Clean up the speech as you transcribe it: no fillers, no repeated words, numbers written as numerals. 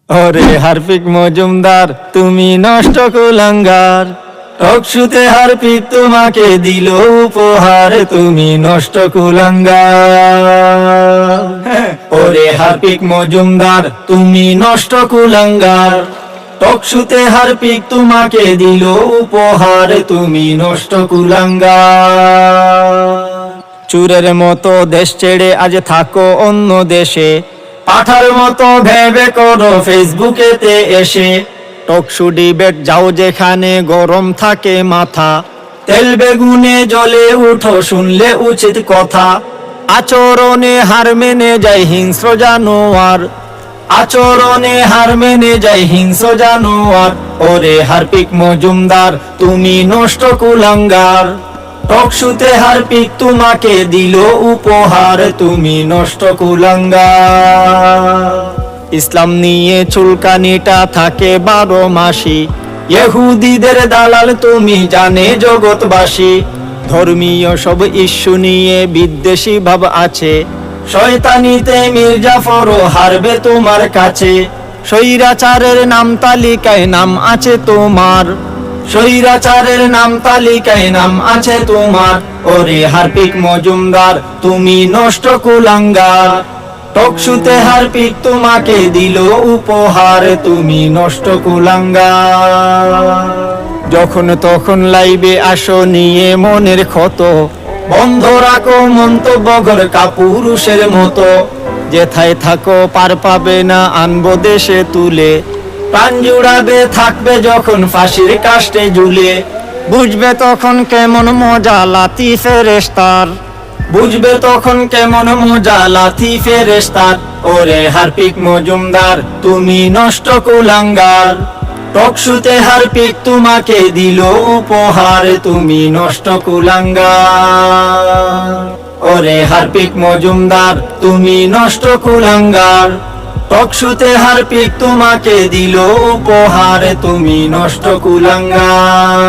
ওরে হারপিক মজুমদার তুমি নষ্ট কুলাঙ্গার, টকশুতে হারপিক তোমাকে দিল উপহার, তুমি নষ্ট কুলাঙ্গার। ওরে হারপিক মজুমদার তুমি নষ্ট কুলাঙ্গার, টকশুতে হারপিক তোমাকে দিল উপহার, তুমি নষ্ট কুলাঙ্গার। চুরের মতো দেশ ছেড়ে আজ থাকো অন্য দেশে, পাঠার মতো ভেবে করো ফেসবুকেতে এসে। টকশু ডিবেট যাও যেখানে গরম থাকে মাথা, তেল বেগুনে জ্বলে উঠো শুনলে উচিত কথা। আচরণে হার মেনে যায় হিংস্র জানোয়ার, আচরণে হার মেনে যায় হিংস্র জানোয়ার। ওরে হারপিক মজুমদার তুমি নষ্ট কুলাঙ্গার, টকশুতে হারপিক তোমাকে দিল উপহার, তুমি নষ্ট কুলাঙ্গার। ইসলাম নিয়ে চুলকানিটা থাকে 12 মাসি, ইহুদিদের দালাল তুমি জানে জগৎবাসী। ধর্মীয় সব ইস্যু নিয়ে বিদ্বেষী ভাব আছে, শয়তানিতে মির্জাফরও হারবে তোমার কাছে। স্বৈরাচারের নাম তালিকায় নাম আছে তোমার, স্বৈরাচারের নাম তালিকায় নাম আছে তোমার। ওরে হারপিক মজুমদার তুমি নষ্ট কুলাঙ্গার, টকশুতে হারপিক তোমাকে দিল উপহার, তুমি নষ্ট কুলাঙ্গার। যখন তখন লাইভে আসো নিয়ে মনের ক্ষত, বন্ধ রাখো মন্তব্য ঘর কাপুরুষের মতো। যেথায় থাকো পার পাবে না আনবো দেশে তুলে, প্রাণ জুড়াবে থাকবে যখন ফাঁসির কাস্টে ঝুলে। বুঝবে তখন কেমন মজা লাথি ফেরেশতার, বুঝবে তখন কেমন মজা লাথি ফেরেশতার। ওরে হারপিক মজুমদার তুমি নষ্ট কুলাঙ্গার, টকশুতে হারপিক তোমাকে দিল উপহার, তুমি নষ্ট কুলাঙ্গার। ওরে হারপিক মজুমদার তুমি নষ্ট কুলাঙ্গার, টকশুতে হারপিক তোমাকে দিল উপহার, তুমি নষ্ট কুলাঙ্গার।